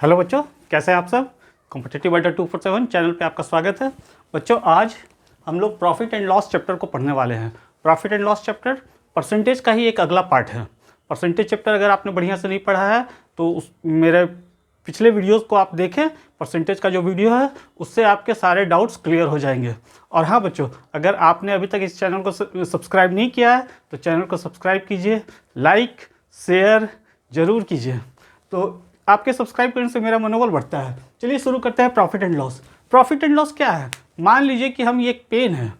Hello बच्चों, कैसे हैं आप सब। कॉम्पिटिटिव अड्डा 247 चैनल पे आपका स्वागत है। बच्चों, आज हम लोग प्रॉफिट एंड लॉस चैप्टर को पढ़ने वाले हैं। Profit and loss chapter percentage का ही एक अगला पार्ट है। परसेंटेज चैप्टर अगर आपने बढ़िया से नहीं पढ़ा है तो उस मेरे पिछले वीडियोज़ को आप देखें। परसेंटेज का जो वीडियो है उससे आपके सारे डाउट्स क्लियर हो जाएंगे। और हाँ बच्चों, अगर आपने अभी तक इस चैनल को सब्सक्राइब नहीं किया है तो चैनल को सब्सक्राइब कीजिए, लाइक शेयर ज़रूर कीजिए। तो आपके सब्सक्राइब करने से मेरा मनोबल बढ़ता है। चलिए शुरू करते हैं profit and loss. Profit and loss क्या है? मान लीजिए कि हम ये एक पेन है,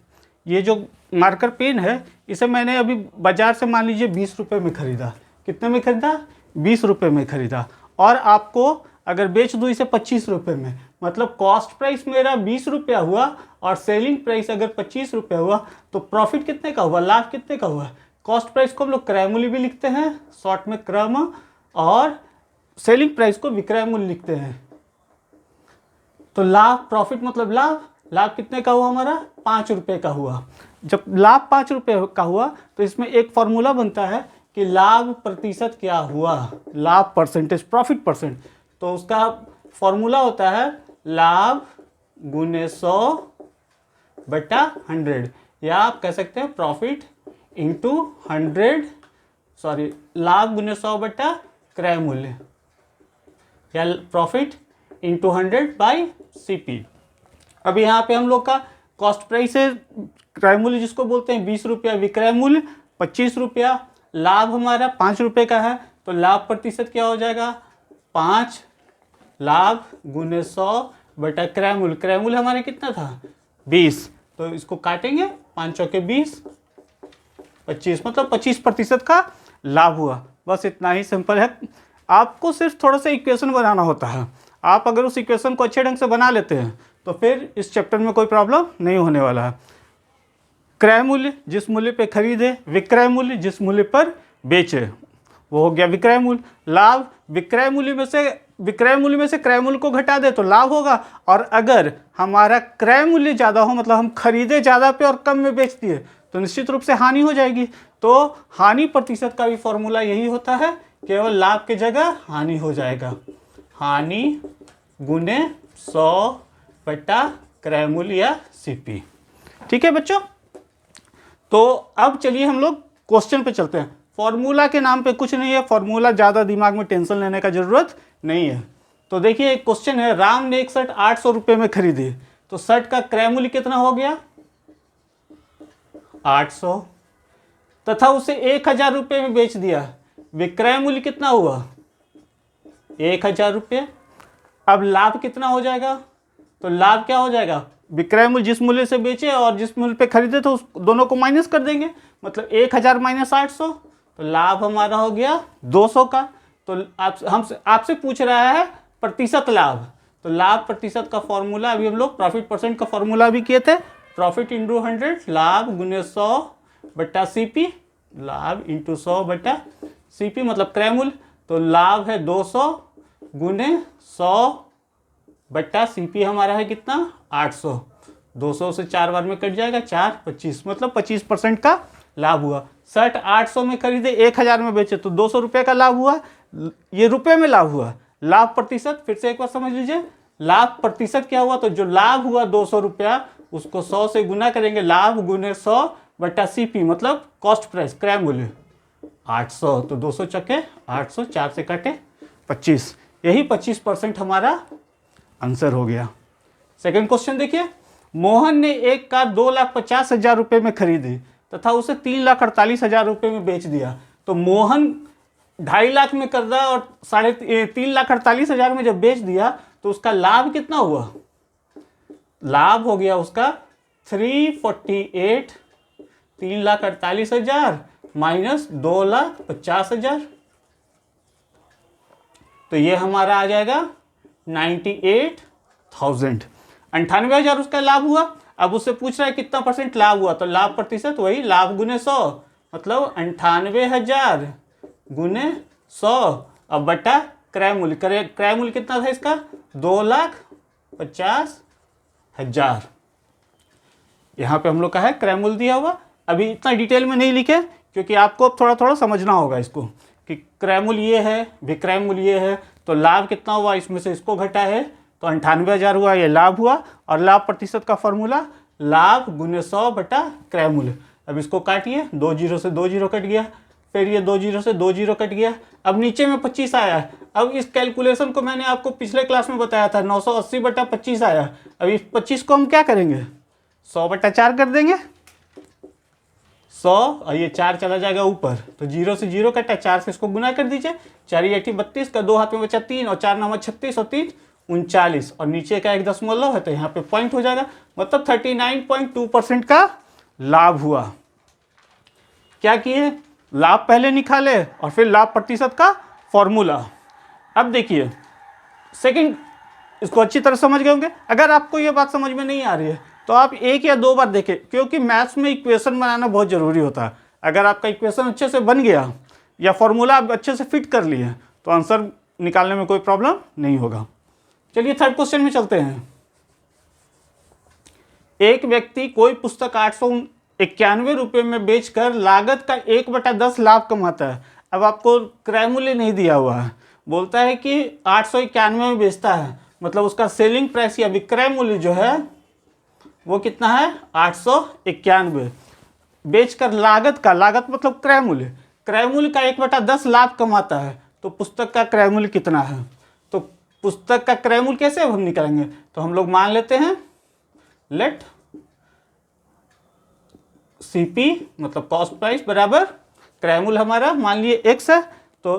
ये जो मार्कर पेन है, इसे मैंने अभी बाज़ार से मान लीजिए 20 रुपये में ख़रीदा। कितने में ख़रीदा? 20 रुपये में ख़रीदा। और आपको अगर बेच दूँ इसे 25 रुपये में, मतलब कॉस्ट प्राइस मेरा 20 रुपया हुआ और सेलिंग प्राइस अगर 25 रुपये हुआ तो प्रॉफिट कितने का हुआ, लाभ कितने का हुआ? कॉस्ट प्राइस को हम लोग क्रय मूल्य भी लिखते हैं, शॉर्ट में क्रम, और सेलिंग प्राइस को विक्रय मूल्य लिखते हैं। तो लाभ, प्रॉफिट मतलब लाभ। लाभ कितने का हुआ हमारा? 5 रुपये का हुआ। जब लाभ 5 रुपये का हुआ तो इसमें एक फॉर्मूला बनता है कि लाभ प्रतिशत क्या हुआ, लाभ परसेंटेज, प्रॉफिट परसेंट। तो उसका फॉर्मूला होता है लाभ गुने 100/100, या आप कह सकते हैं प्रॉफिट इंटू 100, सॉरी, लाभ गुने 100 क्रय मूल्य, या प्रॉफिट इंटू 100/CP। अब यहाँ पे हम लोग का कॉस्ट प्राइस है, क्रय मूल्य जिसको बोलते हैं 20 रुपया, विक्रय मूल्य 25 रुपया, लाभ हमारा 5 रुपये का है। तो लाभ प्रतिशत क्या हो जाएगा? 5 लाभ गुने 100 क्रय मूल्य। क्रय मूल्य हमारे कितना था? 20। तो इसको काटेंगे, 5 चौके 20, 25, मतलब 25% का लाभ हुआ। बस इतना ही सिंपल है। आपको सिर्फ थोड़ा सा इक्वेशन बनाना होता है। आप अगर उस इक्वेशन को अच्छे ढंग से बना लेते हैं तो फिर इस चैप्टर में कोई प्रॉब्लम नहीं होने वाला है। क्रय मूल्य जिस मूल्य पे खरीदे, विक्रय मूल्य जिस मूल्य पर बेचे, वो हो गया विक्रय मूल्य। लाभ, विक्रय मूल्य में से क्रय मूल्य को घटा दे तो लाभ होगा। और अगर हमारा क्रय मूल्य ज़्यादा हो, मतलब हम खरीदे ज़्यादा पे और कम में बेच दिए, तो निश्चित रूप से हानि हो जाएगी। तो हानि प्रतिशत का भी फॉर्मूला यही होता है, केवल लाभ की जगह हानि हो जाएगा। हानि गुने 100 क्रय मूल्य या CP। ठीक है बच्चों, तो अब चलिए हम लोग क्वेश्चन पे चलते हैं। फॉर्मूला के नाम पे कुछ नहीं है, फॉर्मूला ज़्यादा दिमाग में टेंशन लेने का जरूरत नहीं है। तो देखिए एक क्वेश्चन है, राम ने एक शर्ट 800 रुपये में खरीदी, तो शर्ट का क्रय मूल्य कितना हो गया? 800, तथा उसे 1000 रुपये में बेच दिया। विक्रय मूल्य कितना हुआ? 1000 रुपये। अब लाभ कितना हो जाएगा? तो लाभ क्या हो जाएगा? विक्रय मूल्य जिस मूल्य से बेचे और जिस मूल्य पे खरीदे थे उस दोनों को माइनस कर देंगे, मतलब 1000 माइनस 800, तो लाभ हमारा हो गया 200 का। तो आपसे पूछ रहा है प्रतिशत लाभ, तो लाभ प्रतिशत का फॉर्मूला अभी हम लोग प्रॉफिट परसेंट का फॉर्मूला भी किए थे, प्रॉफिट इंटू 100, लाभ गुने 100/CP, लाभ इंटू 100/CP मतलब क्रय मूल्य। तो लाभ है 200 गुने 100/CP हमारा है कितना? 800। 200 से 4 बार में कट जाएगा, 4, 25, मतलब 25% का लाभ हुआ। शर्ट 800 में खरीदे, 1000 में बेचे, तो 200 रुपये का लाभ हुआ। ये रुपये में लाभ हुआ। लाभ प्रतिशत फिर से एक बार समझ लीजिए, लाभ प्रतिशत क्या हुआ? तो जो लाभ हुआ 200 रुपया, उसको 100 से गुना करेंगे, लाभ गुने 100/CP मतलब कॉस्ट प्राइस, क्रय मूल्य 800। तो 200 चके 800, 4 से काटे 25, यही 25% हमारा आंसर हो गया। सेकंड क्वेश्चन देखिए, मोहन ने एक कार 2,50,000 रुपये में खरीदी तथा उसे 3,48,000 रुपये में बेच दिया। तो मोहन 2.5 लाख में कर रहा और 3,48,000 में जब बेच दिया तो उसका लाभ कितना हुआ? लाभ हो गया उसका 348, 3,48,000 माइनस 2,50,000, तो ये हमारा आ जाएगा 98,000। 98,000 उसका लाभ हुआ। अब उससे पूछ रहा है कितना परसेंट लाभ हुआ, तो लाभ प्रतिशत वही लाभ गुने 100, मतलब 98,000 गुने 100 अब बटा क्रय मूल्य। क्रय मूल्य कितना था इसका? 2,50,000। यहाँ पे हम लोग का है क्रय मूल्य दिया हुआ। अभी इतना डिटेल में नहीं लिखे क्योंकि आपको थोड़ा थोड़ा समझना होगा इसको कि क्रय मूल्य ये है, विक्रय मूल्य ये है, तो लाभ कितना हुआ, इसमें से इसको घटा है तो 98,000 हुआ, ये लाभ हुआ। और लाभ प्रतिशत का फॉर्मूला लाभ गुने 100 बटा क्रय मूल्य। अब इसको काटिए, 2 जीरो से 2 जीरो कट गया, फिर ये 2 जीरो से 2 जीरो कट गया। अब नीचे में 25 आया है। अब इस कैलकुलेशन को मैंने आपको पिछले क्लास में बताया था, 980 बटा 25 आया। अब इस 25 को हम क्या करेंगे, 100 बटा 4 कर देंगे। 100 और ये 4 चला जाएगा ऊपर, तो 0 से 0 कटा, 4 से इसको गुना कर दीजिए। 4 8 32 का 2 हाथ में बचा 3 और 4 9 36 और 3 39 और नीचे का 1 दशमलव है तो यहाँ पे पॉइंट हो जाएगा। मतलब 39.2% का लाभ हुआ। क्या किए, लाभ पहले निकाले और फिर लाभ प्रतिशत का फॉर्मूला। अब देखिए सेकंड, इसको अच्छी तरह समझ गए होंगे। अगर आपको ये बात समझ में नहीं आ रही है तो आप 1 या 2 बार देखें, क्योंकि मैथ्स में इक्वेशन बनाना बहुत ज़रूरी होता है। अगर आपका इक्वेशन अच्छे से बन गया या फॉर्मूला आप अच्छे से फिट कर लिए तो आंसर निकालने में कोई प्रॉब्लम नहीं होगा। चलिए थर्ड क्वेश्चन में चलते हैं। एक व्यक्ति कोई पुस्तक 891 रुपये में बेचकर लागत का 1/10 लाभ कमाता है। अब आपको क्रय मूल्य नहीं दिया हुआ है, बोलता है कि 891 में बेचता है, मतलब उसका सेलिंग प्राइस या विक्रय मूल्य जो है वो कितना है, 891। बेचकर लागत का, लागत मतलब क्रय मूल्य, क्रय मूल्य का 1/10 लाभ कमाता है, तो पुस्तक का क्रय मूल्य कितना है। तो पुस्तक का क्रय मूल्य कैसे हम निकालेंगे, तो हम लोग मान लेते हैं लेट CP मतलब कॉस्ट प्राइस बराबर क्रय मूल्य हमारा मान लिए x है। तो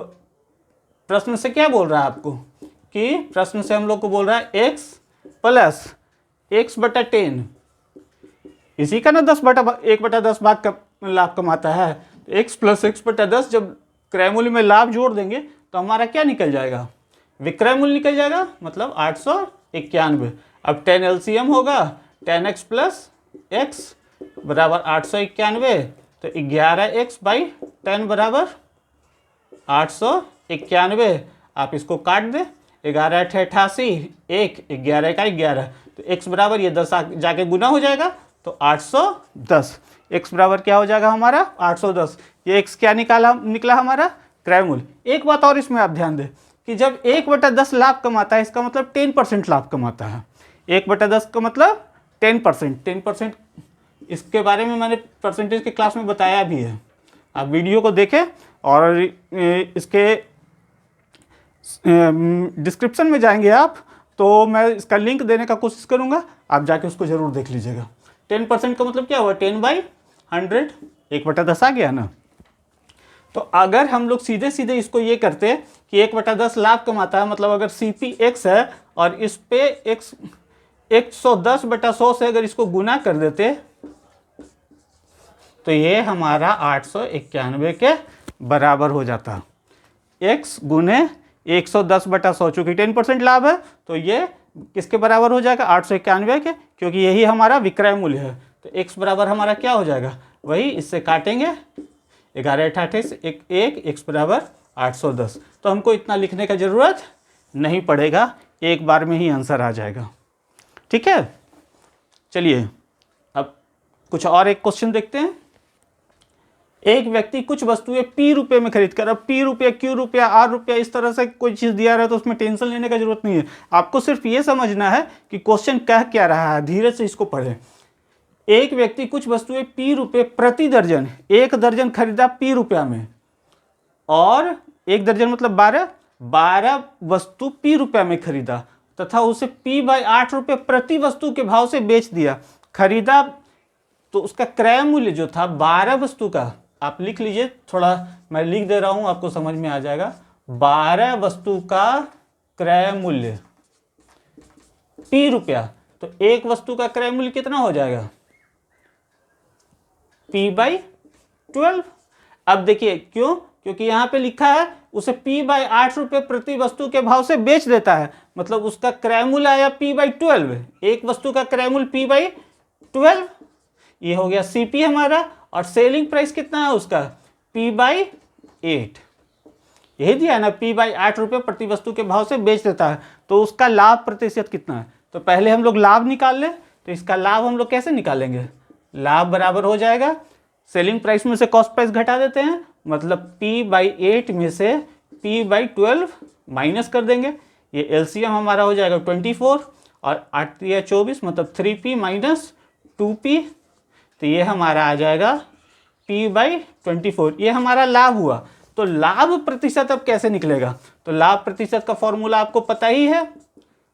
प्रश्न से क्या बोल रहा है आपको, कि प्रश्न से हम लोग को बोल रहा है x प्लस x/10, इसी का ना 1/10 भाग का लाभ कमाता है। x प्लस x/10 जब क्रय मूल्य में लाभ जोड़ देंगे तो हमारा क्या निकल जाएगा, विक्रय मूल्य निकल जाएगा, मतलब 891। अब 10 LCM होगा, 10x प्लस x बराबर 891, तो 11x/10 बराबर 891। आप इसको काट दे, 11 × 88, 1 11 का 11, तो x बराबर ये 10 जाके गुना हो जाएगा तो 810। x बराबर क्या हो जाएगा हमारा 810। ये x क्या निकला हमारा क्रय मूल्य। एक बात और इसमें आप ध्यान दें कि जब 1/10 लाभ कमाता है इसका मतलब 10% लाभ कमाता है। 1/10 का मतलब 10%। इसके बारे में मैंने परसेंटेज के क्लास में बताया भी है, आप वीडियो को देखें और इसके डिस्क्रिप्शन में जाएंगे आप तो मैं इसका लिंक देने का कोशिश करूंगा, आप जाके उसको ज़रूर देख लीजिएगा। 10% का मतलब क्या हुआ, 10/100, 1/10 आ गया ना। तो अगर हम लोग सीधे सीधे इसको ये करते कि 1/10 लाभ कमाता है, मतलब अगर CP x है और इस पे x 110/100 से अगर इसको गुना कर देते तो ये हमारा 891 के बराबर हो जाता। x गुने 110/100, चूँकि 10% लाभ है तो ये किसके बराबर हो जाएगा, 891 के, क्योंकि यही हमारा विक्रय मूल्य है। तो x बराबर हमारा क्या हो जाएगा, वही इससे काटेंगे, 11 × 88 1 x बराबर 810। तो हमको इतना लिखने का ज़रूरत नहीं पड़ेगा, एक बार में ही आंसर आ जाएगा। ठीक है, चलिए अब कुछ और एक क्वेश्चन देखते हैं। एक व्यक्ति कुछ वस्तुएं P रुपये में खरीद कर, अब P रुपया, Q रुपया, R रुपया, इस तरह से कोई चीज़ दिया रहा है तो उसमें टेंशन लेने का जरूरत नहीं है। आपको सिर्फ ये समझना है कि क्वेश्चन कह क्या रहा है, धीरे से इसको पढ़ें। एक व्यक्ति कुछ वस्तुएं P रुपये प्रति दर्जन, 1 दर्जन खरीदा P रुपया में, और 1 दर्जन मतलब 12 वस्तु P रुपया में खरीदा तथा उसे P/8 रुपये प्रति वस्तु के भाव से बेच दिया। खरीदा तो उसका क्रय मूल्य जो था 12 वस्तु का, आप लिख लीजिए, थोड़ा मैं लिख दे रहा हूं आपको समझ में आ जाएगा। 12 वस्तु का क्रय मूल्य P रुपया, तो एक वस्तु का क्रय मूल्य कितना हो जाएगा, P/12। अब देखिए क्यों, क्योंकि यहाँ पे लिखा है उसे P/8 रुपये प्रति वस्तु के भाव से बेच देता है, मतलब उसका क्रय मूल्य आया P/12, एक वस्तु का क्रय मूल्य P/12। ये हो गया CP हमारा, और सेलिंग प्राइस कितना है उसका P/8, यही दिया है ना, P/8 रुपये प्रति वस्तु के भाव से बेच देता है, तो उसका लाभ प्रतिशत कितना है। तो पहले हम लोग लाभ निकाल लें, तो इसका लाभ हम लोग कैसे निकालेंगे, लाभ बराबर हो जाएगा, सेलिंग प्राइस में से कॉस्ट प्राइस घटा देते हैं, मतलब P/8 में से P/12 माइनस कर देंगे, ये एलसीएम हमारा हो जाएगा 24 और 8 या 24 मतलब 3p माइनस 2p, तो ये हमारा आ जाएगा p/24। ये हमारा लाभ हुआ। तो लाभ प्रतिशत अब कैसे निकलेगा? तो लाभ प्रतिशत का फॉर्मूला आपको पता ही है,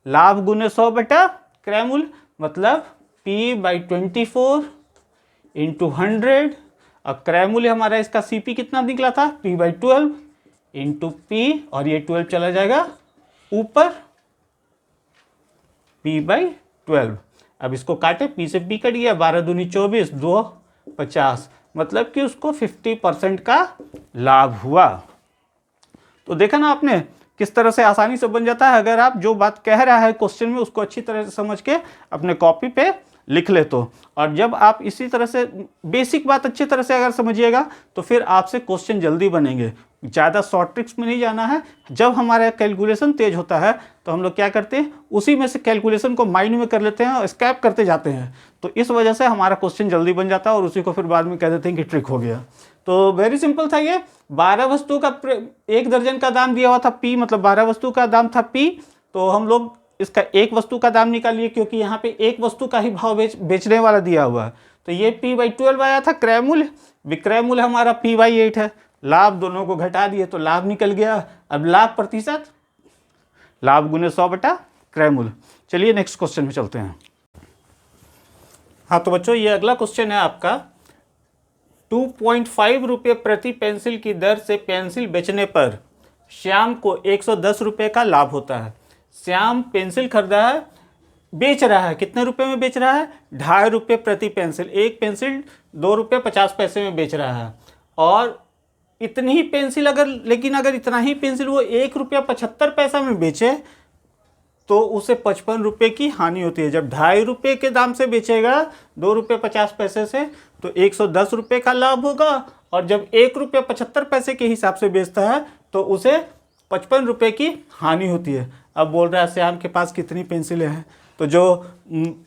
लाभ गुने 100 बटा क्रय मूल्य, मतलब p/24 इंटू 100। अब क्रय मूल्य हमारा इसका CP कितना निकला था? p/12 इंटू p, और ये 12 चला जाएगा ऊपर, p/12। अब इसको काटे, p से p कट गया, 12 दूनी 24, 2 50, मतलब कि उसको 50% का लाभ हुआ। तो देखा ना आपने किस तरह से आसानी से बन जाता है, अगर आप जो बात कह रहा है क्वेश्चन में उसको अच्छी तरह से समझ के अपने कॉपी पे लिख ले तो। और जब आप इसी तरह से बेसिक बात अच्छी तरह से अगर समझिएगा तो फिर आपसे क्वेश्चन जल्दी बनेंगे। ज़्यादा शॉर्ट ट्रिक्स में नहीं जाना है। जब हमारा कैलकुलेशन तेज होता है तो हम लोग क्या करते हैं, उसी में से कैलकुलेशन को माइंड में कर लेते हैं और स्कैप करते जाते हैं, तो इस वजह से हमारा क्वेश्चन जल्दी बन जाता है और उसी को फिर बाद में कह देते हैं कि ट्रिक हो गया। तो वेरी सिंपल था ये। 12 वस्तु का 1 दर्जन का दाम दिया हुआ था p, मतलब 12 वस्तु का दाम था p, तो हम लोग इसका एक वस्तु का दाम निकालिए, क्योंकि यहाँ पे एक वस्तु का ही भाव बेचने वाला दिया हुआ है। तो ये p/12 आया था क्रय मूल्य, विक्रय मूल्य हमारा p/8 है। लाभ दोनों को घटा दिए तो लाभ निकल गया। अब लाभ प्रतिशत, लाभ गुने 100 बटा क्रय मूल्य। चलिए नेक्स्ट क्वेश्चन में चलते हैं। हाँ तो बच्चों, ये अगला क्वेश्चन है आपका। 2.5 रुपये प्रति पेंसिल की दर से पेंसिल बेचने पर श्याम को 110 रुपये का लाभ होता है। श्याम पेंसिल खरीदा है, बेच रहा है, कितने रुपए में बेच रहा है? 2.5 रुपये प्रति पेंसिल। एक पेंसिल 2 रुपये 50 पैसे में बेच रहा है। और इतनी ही पेंसिल अगर इतना ही पेंसिल वो 1 रुपया 75 पैसा में बेचे तो उसे 55 रुपये की हानि होती है। जब 2.5 रुपये के दाम से बेचेगा 2 रुपये 50 पैसे से तो 110 रुपये का लाभ होगा, और जब 1 रुपया 75 पैसे के हिसाब से बेचता है तो उसे 55 रुपये की हानि होती है। अब बोल रहा है श्याम के पास कितनी पेंसिलें हैं, तो जो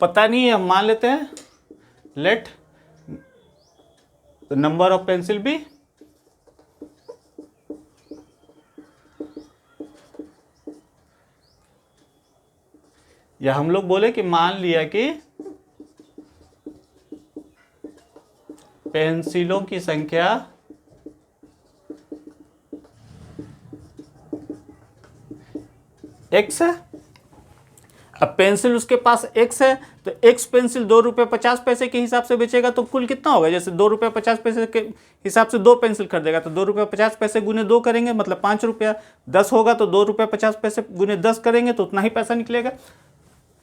पता नहीं है हम मान लेते हैं, लेट नंबर ऑफ पेंसिल भी या हम लोग बोले कि मान लिया कि पेंसिलों की संख्या x है। अब पेंसिल उसके पास x है तो x पेंसिल 2 रुपये 50 पैसे के हिसाब से बेचेगा तो कुल कितना होगा? जैसे 2 रुपये 50 पैसे के हिसाब से 2 पेंसिल खरीदेगा तो 2 रुपये 50 पैसे गुने 2 करेंगे मतलब 5 रुपया। 10 होगा तो 2 रुपये 50 पैसे गुने 10 करेंगे तो उतना ही पैसा निकलेगा।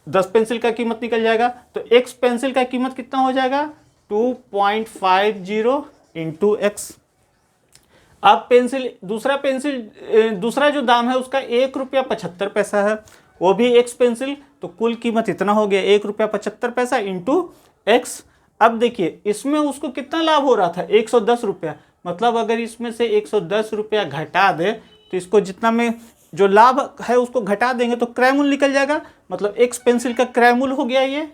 10 पेंसिल का कीमत निकल जाएगा तो x पेंसिल का कीमत कितना हो जाएगा? 2.50 इंटू x। अब दूसरा जो दाम है उसका 1 रुपया 75 पैसा है, वो भी x पेंसिल, तो कुल कीमत इतना हो गया 1 रुपया 75 पैसा इंटू x। अब देखिए इसमें उसको कितना लाभ हो रहा था? 110 रुपया। मतलब अगर इसमें से 110 रुपया घटा दे तो इसको जितना में जो लाभ है उसको घटा देंगे तो क्रय मूल्य निकल जाएगा, मतलब x पेंसिल का क्रय मूल्य हो गया ये।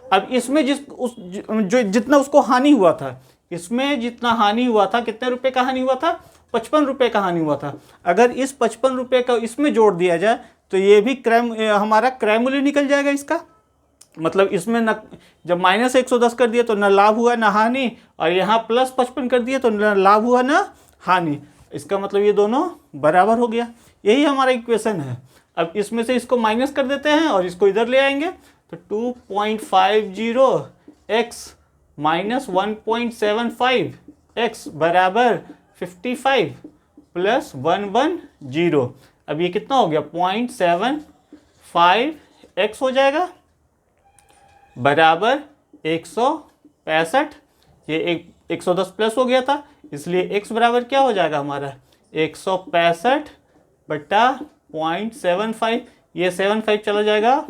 अब इसमें जितना उसको हानि हुआ था, इसमें जितना हानि हुआ था, कितने रुपए का हानि हुआ था? 55 रुपये का हानि हुआ था। अगर इस 55 रुपये का इसमें जोड़ दिया जाए तो ये भी हमारा क्रय मूल्य निकल जाएगा इसका। मतलब इसमें न जब माइनस 110 कर दिया तो न लाभ हुआ न हानि, और यहाँ प्लस 55 कर दिया तो न लाभ हुआ न हानि। इसका मतलब ये दोनों बराबर हो गया। यही हमारा इक्वेशन है। अब इसमें से इसको माइनस कर देते हैं और इसको इधर ले आएंगे तो 2.50 x माइनस 1.75 x बराबर 55 प्लस 110। अब ये कितना हो गया? 0.75 x हो जाएगा बराबर 165। ये 110 प्लस हो गया था इसलिए x बराबर क्या हो जाएगा हमारा? 165 बटा 0.75। ये 75 चला जाएगा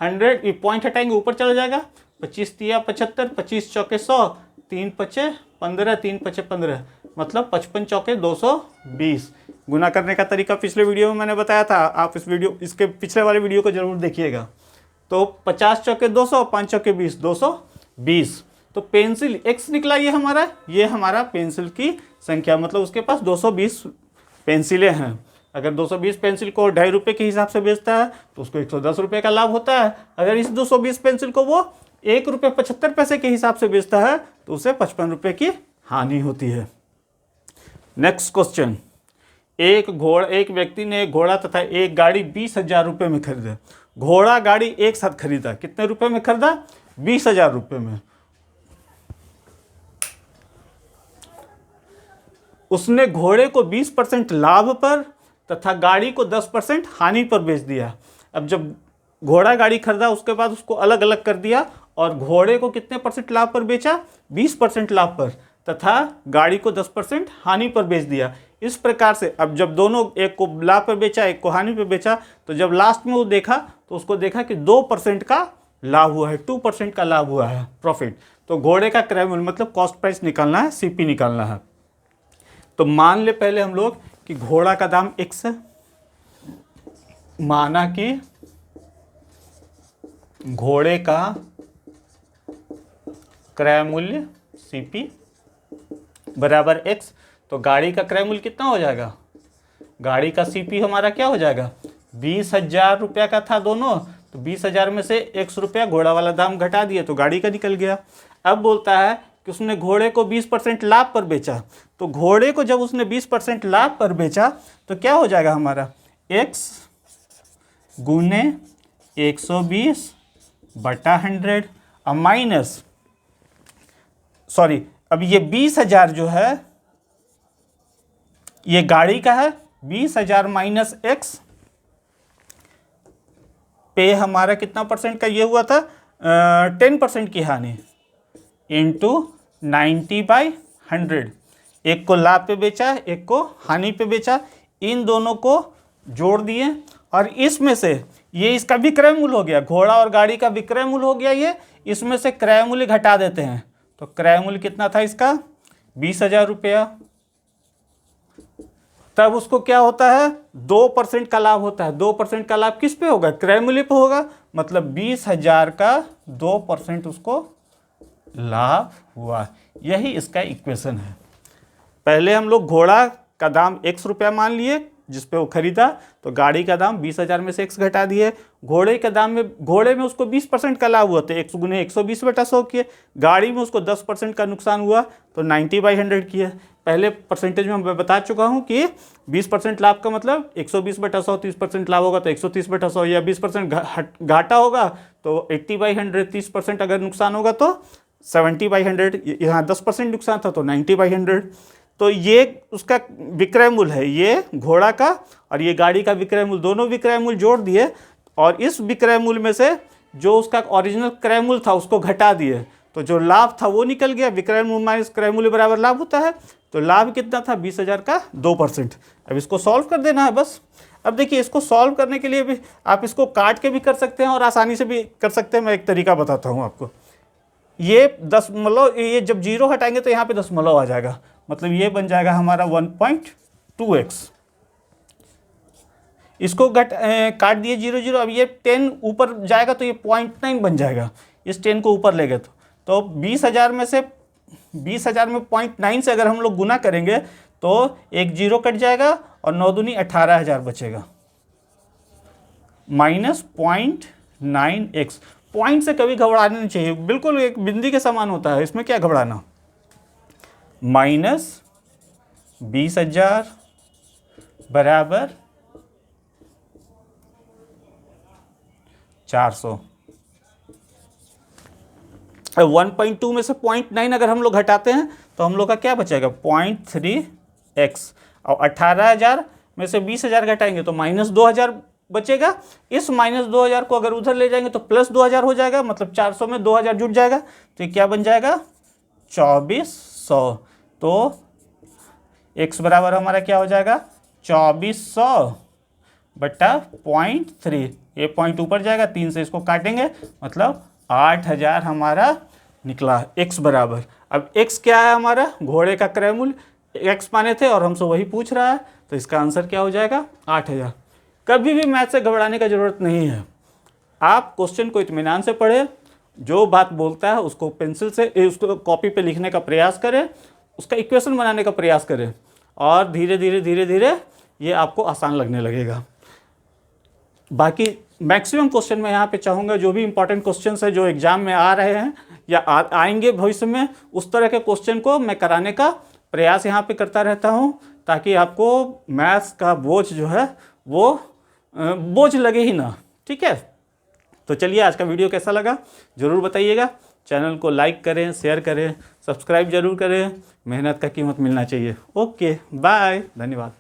100, ये पॉइंट हटाएंगे ऊपर चला जाएगा। 25 तिया 75, 25 चौके 100, 3 पचे 15, 3 पचे 15, मतलब 55 चौके 220। गुना करने का तरीका पिछले वीडियो में मैंने बताया था, आप इसके पिछले वाले वीडियो को जरूर देखिएगा। तो 50 चौके 200, 5 चौके 20, 220। तो पेंसिल x निकला ये हमारा पेंसिल की संख्या, मतलब उसके पास 220 पेंसिलें हैं। अगर 220 पेंसिल को 2.5 रुपये के हिसाब से बेचता है तो उसको 110 रुपये का लाभ होता है। अगर इस 220 पेंसिल को वो 1 रुपये 75 पैसे के हिसाब से बेचता है तो उसे 55 रुपये की हानि होती है। नेक्स्ट क्वेश्चन, एक व्यक्ति ने एक घोड़ा तथा एक गाड़ी 20,000 रुपये में खरीदा। घोड़ा गाड़ी एक साथ खरीदा, कितने रुपए में खरीदा? 20,000 रुपये में। उसने घोड़े को 20% लाभ पर तथा गाड़ी को 10% हानि पर बेच दिया। अब जब घोड़ा गाड़ी खरीदा उसके बाद उसको अलग अलग कर दिया और घोड़े को कितने परसेंट लाभ पर बेचा? 20% लाभ पर तथा गाड़ी को 10% हानि पर बेच दिया। इस प्रकार से अब जब दोनों, एक को लाभ पर बेचा एक को हानि पर बेचा, तो जब लास्ट में वो देखा तो उसको देखा कि 2% का लाभ हुआ है, 2% का लाभ हुआ है प्रॉफिट। तो घोड़े का क्रय मूल्य मतलब कॉस्ट प्राइस निकालना है, सीपी निकालना है। तो मान ले पहले हम लोग कि घोड़ा का दाम x है, माना कि घोड़े का क्रय मूल्य CP बराबर x, तो गाड़ी का क्रय मूल्य कितना हो जाएगा? गाड़ी का CP हमारा क्या हो जाएगा? 20,000 रुपया का था दोनों, तो 20,000 में से x रुपया घोड़ा वाला दाम घटा दिए तो गाड़ी का निकल गया। अब बोलता है कि उसने घोड़े को 20% लाभ पर बेचा, तो घोड़े को जब उसने 20% लाभ पर बेचा तो क्या हो जाएगा हमारा? x गुने 120/100 अब माइनस, सॉरी, अब ये 20,000 जो है ये गाड़ी का है, 20,000 माइनस x पे हमारा कितना परसेंट का ये हुआ था? 10% की हानि इंटू 90/100। एक को लाभ पे बेचा, एक को हानि पे बेचा, इन दोनों को जोड़ दिए और इसमें से ये इसका विक्रय मूल्य हो गया, घोड़ा और गाड़ी का विक्रय मूल्य हो गया ये, इसमें से क्रय मूल्य घटा देते हैं। तो क्रय मूल्य कितना था इसका? 20,000 रुपया। तब उसको क्या होता है? 2% का लाभ होता है। 2% का लाभ किस पे होगा? क्रय मूल्य पे होगा, मतलब 20,000 का 2% उसको लाभ हुआ। यही इसका इक्वेशन है। पहले हम लोग घोड़ा का दाम x रुपया मान लिए जिस पे वो खरीदा, तो गाड़ी का दाम 20,000 में से x घटा दिए। घोड़े के दाम में, घोड़े में उसको 20% का लाभ हुआ तो x गुने 120/100 किए। गाड़ी में उसको 10% का नुकसान हुआ तो 90/100 किए। पहले परसेंटेज में मैं बता चुका हूँ कि 20% लाभ का मतलब 120/100, 30% लाभ होगा तो 130/100, या 20% घाटा होगा तो 80/100, 30% अगर नुकसान होगा तो 70/100, यहाँ 10% नुकसान था तो 90/100। तो ये उसका विक्रय मूल्य है, ये घोड़ा का और ये गाड़ी का विक्रय मूल्य, दोनों विक्रय मूल्य जोड़ दिए और इस विक्रय मूल्य में से जो उसका ओरिजिनल क्रय मूल्य था उसको घटा दिए, तो जो लाभ था वो निकल गया। विक्रय मूल्य माइनस क्रय मूल्य बराबर लाभ होता है। तो लाभ कितना था? 20,000 का 2%। अब इसको सॉल्व कर देना है बस। अब देखिए, इसको सॉल्व करने के लिए भी आप इसको काट के भी कर सकते हैं और आसानी से भी कर सकते हैं। मैं एक तरीका बताता हूँ आपको। ये 10 ये जब 0 हटाएंगे तो यहाँ पे 10 आ जाएगा, मतलब ये बन जाएगा हमारा 1.2x। इसको काट दिए 0 0। अब ये 10 ऊपर जाएगा तो ये 0.9 बन जाएगा। इस 10 को ऊपर ले गए तो 20,000 में से 20,000 में 0.9 से अगर हम लोग गुना करेंगे तो एक 0 कट जाएगा और 9 दूनी 18,000 बचेगा, माइनस 0.9x। पॉइंट से कभी घबराना नहीं चाहिए, बिल्कुल एक बिंदी के समान होता है, इसमें क्या घबराना। माइनस 20,000 बराबर 400। 1.2 में से 0.9 अगर हम लोग घटाते हैं तो हम लोग का क्या बचेगा? 0.3x। और 18,000 में से 20,000 घटाएंगे तो -2,000 बचेगा। इस -2,000 को अगर उधर ले जाएंगे तो +2,000 हो जाएगा, मतलब 400 में 2,000 जुड़ जाएगा तो ये क्या बन जाएगा? 2,400। तो x बराबर हमारा क्या हो जाएगा? 2,400 बटा 0.3। ये पॉइंट ऊपर जाएगा, 3 से इसको काटेंगे मतलब 8,000 हमारा निकला x बराबर। अब x क्या है हमारा? घोड़े का क्रय मूल्य x माने थे और हमसे वही पूछ रहा है, तो इसका आंसर क्या हो जाएगा? 8,000। कभी भी मैथ से घबराने का जरूरत नहीं है। आप क्वेश्चन को इत्मीनान से पढ़ें, जो बात बोलता है उसको पेंसिल से, उसको कॉपी पे लिखने का प्रयास करें, उसका इक्वेशन बनाने का प्रयास करें और धीरे धीरे ये आपको आसान लगने लगेगा। बाकी मैक्सिमम क्वेश्चन मैं यहाँ पे चाहूँगा जो भी इंपॉर्टेंट क्वेश्चन है जो एग्जाम में आ रहे हैं या आएंगे भविष्य में, उस तरह के क्वेश्चन को मैं कराने का प्रयास यहाँ पे करता रहता हूँ, ताकि आपको मैथ्स का बोझ जो है वो बोझ लगे ही ना। ठीक है, तो चलिए आज का वीडियो कैसा लगा ज़रूर बताइएगा। चैनल को लाइक करें, शेयर करें, सब्सक्राइब जरूर करें। मेहनत का कीमत मिलना चाहिए। ओके बाय, धन्यवाद।